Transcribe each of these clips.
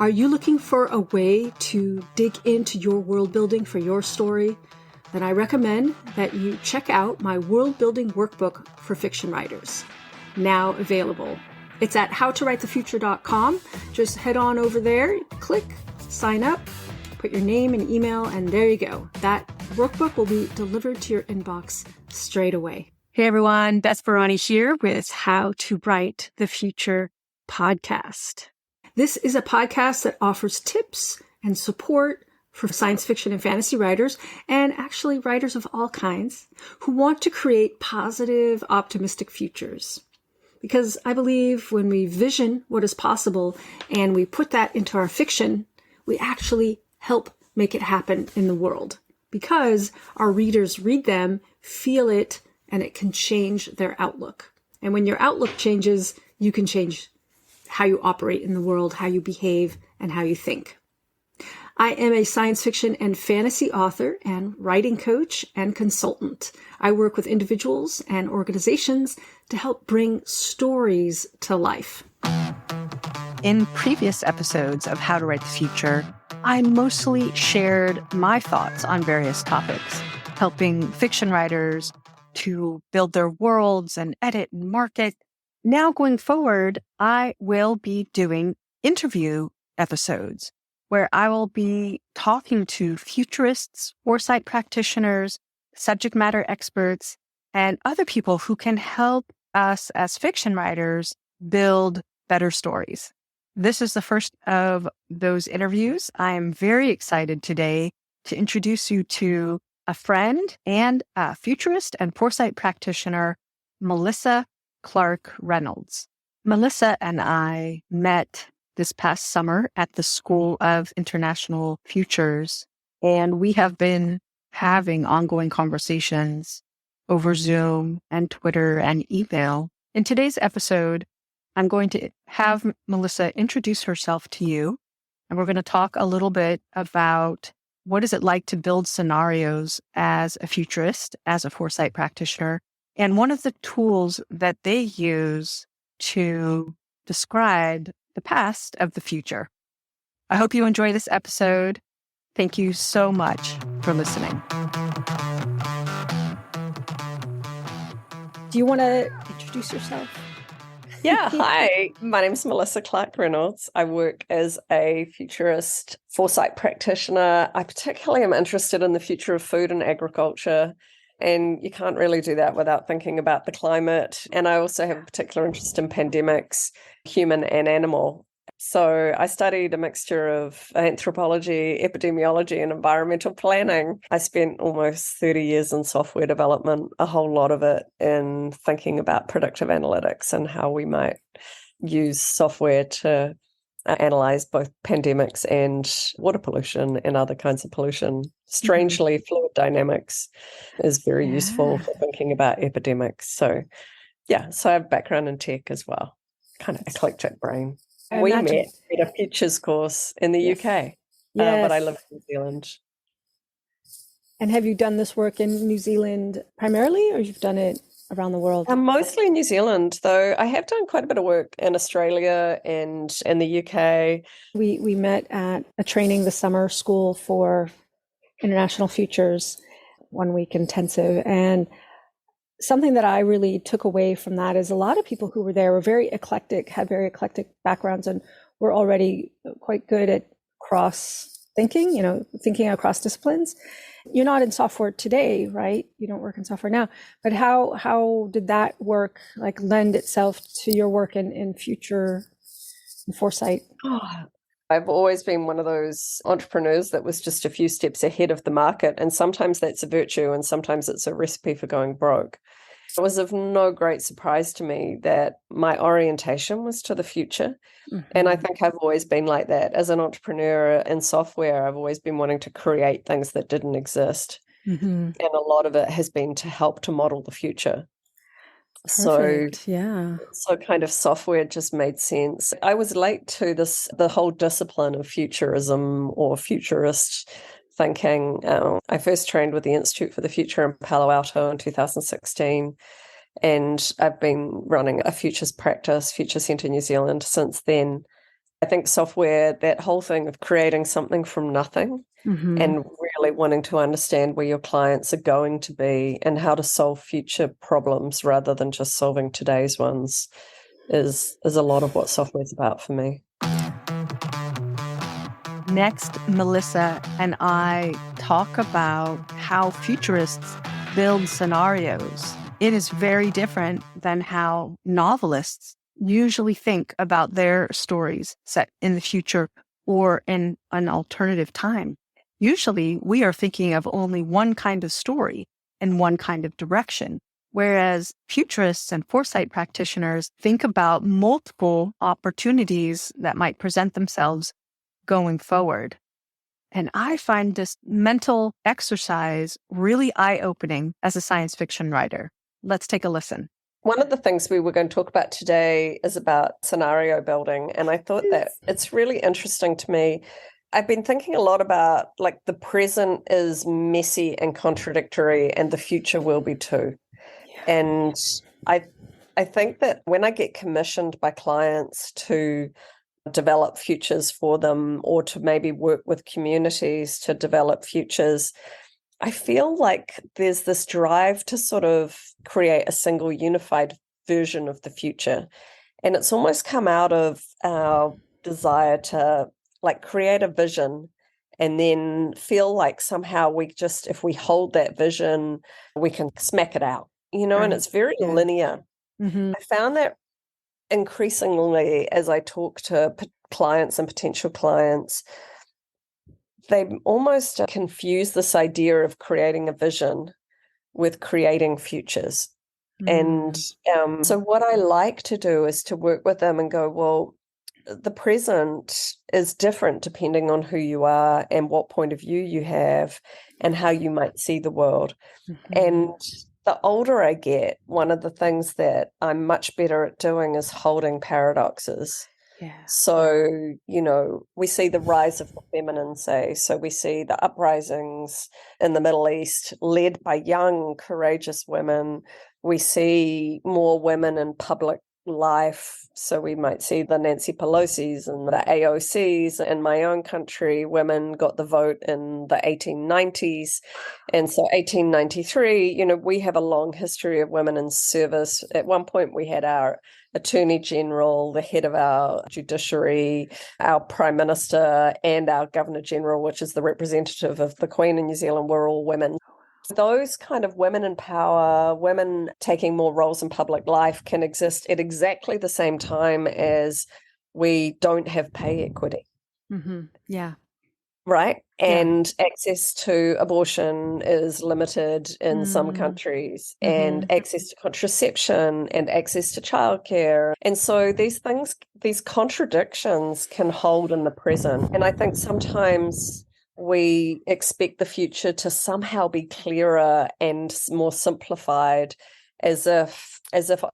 Are you looking for a way to dig into your world building for your story? Then I recommend that you check out my world building workbook for fiction writers, now available. It's at howtowritethefuture.com. Just head on over there, click, sign up, put your name and email, and there you go. That workbook will be delivered to your inbox straight away. Hey everyone, Beth Barany here with How to Write the Future podcast. This is a podcast that offers tips and support for science fiction and fantasy writers, and actually writers of all kinds, who want to create positive, optimistic futures. Because I believe when we vision what is possible and we put that into our fiction, we actually help make it happen in the world. Because our readers read them, feel it, and it can change their outlook. And when your outlook changes, you can change how you operate in the world, how you behave, and how you think. I am a science fiction and fantasy author and writing coach and consultant. I work with individuals and organizations to help bring stories to life. In previous episodes of How to Write the Future, I mostly shared my thoughts on various topics, helping fiction writers to build their worlds and edit and market. Now going forward, I will be doing interview episodes where I will be talking to futurists, foresight practitioners, subject matter experts, and other people who can help us as fiction writers build better stories. This is the first of those interviews. I am very excited today to introduce you to a friend and a futurist and foresight practitioner, Melissa Clark-Reynolds. Melissa and I met this past summer at the School of International Futures, and we have been having ongoing conversations over Zoom and Twitter and email. In today's episode, I'm going to have Melissa introduce herself to you, and we're going to talk a little bit about what is it like to build scenarios as a futurist, as a foresight practitioner, and one of the tools that they use to describe the past of the future. I hope you enjoy this episode. Thank you so much for listening. Do you want to introduce yourself? Yeah, hi. My name is Melissa Clark-Reynolds. I work as a futurist foresight practitioner. I particularly am interested in the future of food and agriculture. And you can't really do that without thinking about the climate. And I also have a particular interest in pandemics, human and animal. So I studied a mixture of anthropology, epidemiology, and environmental planning. I spent almost 30 years in software development, a whole lot of it in thinking about predictive analytics and how we might use software to analyze both pandemics and water pollution and other kinds of pollution. Strangely, fluid dynamics is very useful for thinking about epidemics. So I have background in tech as well, kind of eclectic brain. We met at a futures course in the UK, but I live in New Zealand. And have you done this work in New Zealand primarily, or you've done it around the world? Mostly in New Zealand, though I have done quite a bit of work in Australia and in the UK. We met at a training this summer, School for International Futures, 1 week intensive. And something that I really took away from that is a lot of people who were there were very eclectic, had very eclectic backgrounds, and were already quite good at cross thinking, thinking across disciplines. You're not in software today, right? You don't work in software now, but how did that work lend itself to your work in future and foresight? I've always been one of those entrepreneurs that was just a few steps ahead of the market. And sometimes that's a virtue and sometimes it's a recipe for going broke. It was of no great surprise to me that my orientation was to the future. And I think I've always been like that. As an entrepreneur in software, I've always been wanting to create things that didn't exist. And a lot of it has been to help to model the future. Perfect. So kind of software just made sense. I was late to the whole discipline of futurism or futurist thinking. I first trained with the Institute for the Future in Palo Alto in 2016, and I've been running a futures practice, Future Centre New Zealand, since then. I think software, that whole thing of creating something from nothing and really wanting to understand where your clients are going to be and how to solve future problems rather than just solving today's ones is a lot of what software is about for me. Next, Melissa and I talk about how futurists build scenarios. It is very different than how novelists usually think about their stories set in the future or in an alternative time. Usually, we are thinking of only one kind of story and one kind of direction, whereas futurists and foresight practitioners think about multiple opportunities that might present themselves going forward. And I find this mental exercise really eye-opening as a science fiction writer. Let's take a listen. One of the things we were going to talk about today is about scenario building. And I thought that it's really interesting to me. I've been thinking a lot about like the present is messy and contradictory and the future will be too. Yeah. And I think that when I get commissioned by clients to develop futures for them or to maybe work with communities to develop futures, I feel like there's this drive to sort of create a single unified version of the future. And it's almost come out of our desire to like create a vision and then feel like somehow we just, if we hold that vision, we can smack it out, right. And it's very linear. I found that increasingly as I talk to clients and potential clients, they almost confuse this idea of creating a vision with creating futures. And so what I like to do is to work with them and go, well, the present is different depending on who you are and what point of view you have and how you might see the world. And the older I get, one of the things that I'm much better at doing is holding paradoxes. Yeah. So, we see the rise of the feminine, say. So we see the uprisings in the Middle East led by young, courageous women. We see more women in public life. So we might see the Nancy Pelosi's and the AOC's. In my own country, women got the vote in the 1890s. And so 1893, we have a long history of women in service. At one point, we had our Attorney General, the head of our judiciary, our Prime Minister, and our Governor General, which is the representative of the Queen in New Zealand, were all women. Those kind of women in power, women taking more roles in public life can exist at exactly the same time as we don't have pay equity. Yeah. Right? And access to abortion is limited in some countries, and access to contraception and access to childcare. And so these things, these contradictions can hold in the present. And I think sometimes we expect the future to somehow be clearer and more simplified, as if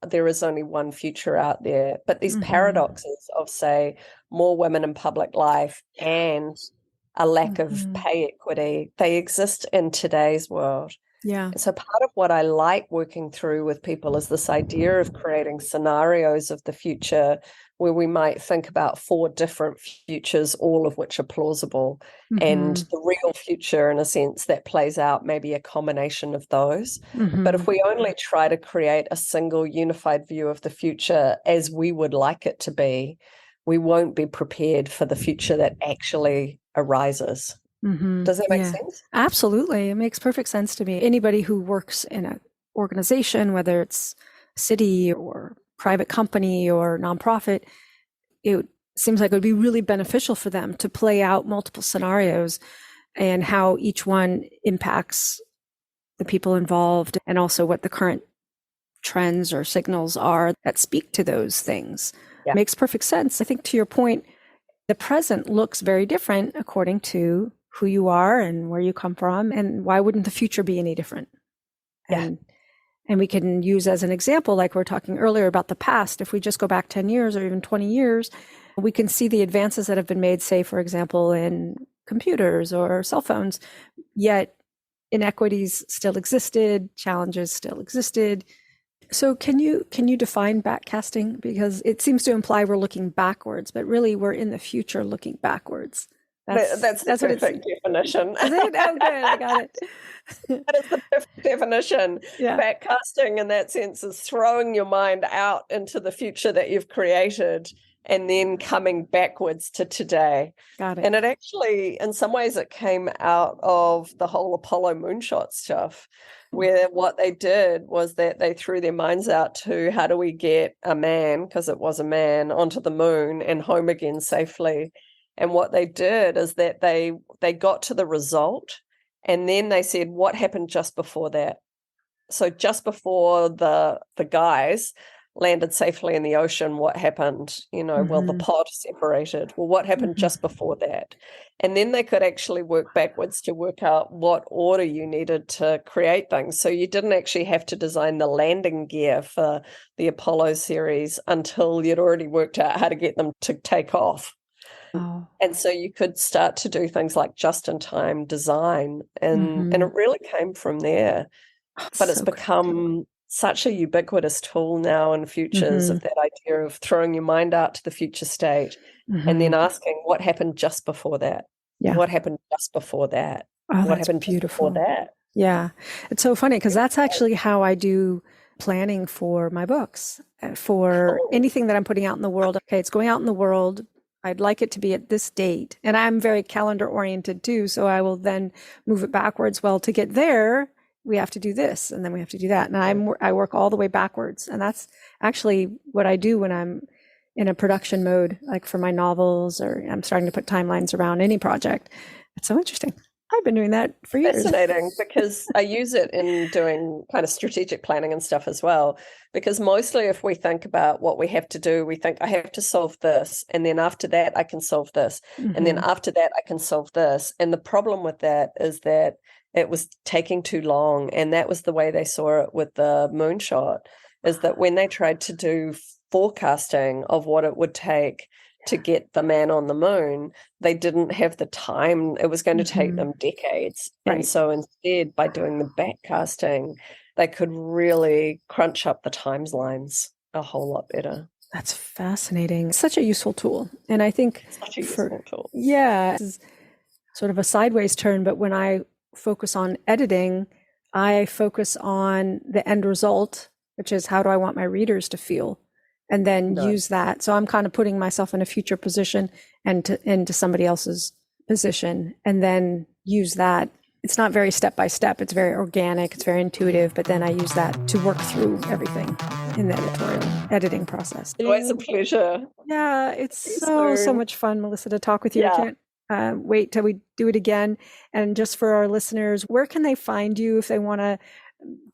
there is only one future out there. But these paradoxes of, say, more women in public life and a lack of pay equity, they exist in today's world. Yeah. And so part of what I like working through with people is this idea of creating scenarios of the future where we might think about 4 different futures, all of which are plausible. And the real future, in a sense, that plays out maybe a combination of those. But if we only try to create a single unified view of the future as we would like it to be, we won't be prepared for the future that actually arises. Does that make sense? Absolutely. It makes perfect sense to me. Anybody who works in an organization, whether it's a city or private company or nonprofit, it seems like it would be really beneficial for them to play out multiple scenarios and how each one impacts the people involved, and also what the current trends or signals are that speak to those things. Yeah. Makes perfect sense. I think, to your point, the present looks very different according to who you are and where you come from. And why wouldn't the future be any different? Yeah. And we can use as an example, like we were talking earlier about the past. If we just go back 10 years or even 20 years, we can see the advances that have been made, say, for example, in computers or cell phones, yet inequities still existed, challenges still existed. So can you define backcasting? Because it seems to imply we're looking backwards, but really we're in the future looking backwards. That's the perfect definition. Is it? Oh, good. I got it. That is the perfect definition. Yeah. Backcasting in that sense is throwing your mind out into the future that you've created and then coming backwards to today. Got it. And it actually, in some ways, it came out of the whole Apollo moonshot stuff, where what they did was that they threw their minds out to how do we get a man, because it was a man, onto the moon and home again safely. And what they did is that they got to the result, and then they said, what happened just before that? So just before the guys landed safely in the ocean, what happened? Well, the pod separated. Well, what happened just before that? And then they could actually work backwards to work out what order you needed to create things. So you didn't actually have to design the landing gear for the Apollo series until you'd already worked out how to get them to take off. Oh. And so you could start to do things like just-in-time design, and it really came from there. But it's become such a ubiquitous tool now in futures of that idea of throwing your mind out to the future state and then asking what happened just before that. Yeah. What happened just before that? Oh, what happened beautiful. Just before that? Yeah. It's so funny because that's actually how I do planning for my books, for anything that I'm putting out in the world. Okay, it's going out in the world. I'd like it to be at this date. And I'm very calendar oriented too. So I will then move it backwards. Well, to get there, we have to do this and then we have to do that. And I work all the way backwards. And that's actually what I do when I'm in a production mode, like for my novels, or I'm starting to put timelines around any project. It's so interesting. I've been doing that for years. Fascinating, because I use it in doing kind of strategic planning and stuff as well. Because mostly if we think about what we have to do, we think I have to solve this. And then after that, I can solve this. And then after that, I can solve this. And the problem with that is that it was taking too long. And that was the way they saw it with the moonshot, is that when they tried to do forecasting of what it would take to get the man on the moon, they didn't have the time. It was going to take them decades. Right. And so instead, by doing the backcasting, they could really crunch up the timelines a whole lot better. That's fascinating. Such a useful tool. And I think Such a useful tool. Yeah, it's sort of a sideways turn, but when I focus on editing, I focus on the end result, which is how do I want my readers to feel? And then use that. So I'm kind of putting myself in a future position and into somebody else's position, and then use that. It's not very step by step. It's very organic. It's very intuitive. But then I use that to work through everything in the editing process. Always a pleasure. Yeah, it's so much fun, Melissa, to talk with you. Yeah. I can't wait till we do it again. And just for our listeners, where can they find you if they want to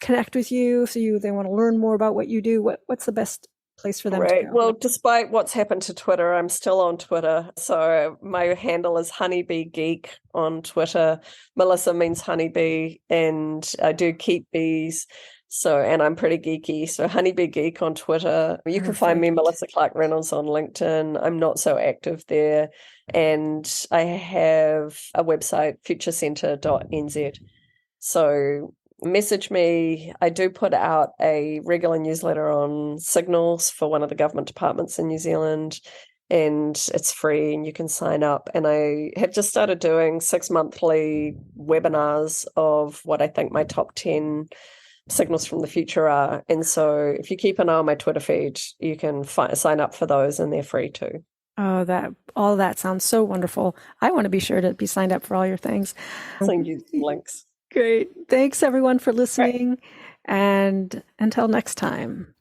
connect with you? If they want to learn more about what you do, what's the best place for them to go? Well, despite what's happened to Twitter, I'm still on Twitter. So my handle is Honeybee Geek on Twitter. Melissa means honeybee, and I do keep bees. So, and I'm pretty geeky. So Honeybee Geek on Twitter. You can find me, Melissa Clark-Reynolds, on LinkedIn. I'm not so active there. And I have a website, futurecenter.nz. So message me. I do put out a regular newsletter on signals for one of the government departments in New Zealand, and it's free and you can sign up. And I have just started doing 6 monthly webinars of what I think my top 10 signals from the future are. And so if you keep an eye on my Twitter feed, you can sign up for those, and they're free too. Oh, all that sounds so wonderful. I want to be sure to be signed up for all your things. Send you links. Great. Thanks, everyone, for listening. Right. And until next time.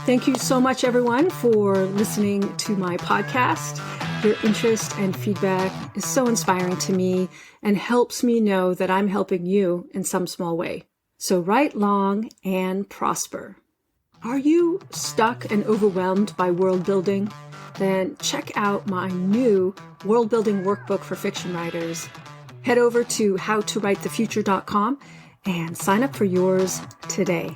Thank you so much, everyone, for listening to my podcast. Your interest and feedback is so inspiring to me and helps me know that I'm helping you in some small way. So write long and prosper. Are you stuck and overwhelmed by world building? Then check out my new world building workbook for fiction writers. Head over to howtowritethefuture.com and sign up for yours today.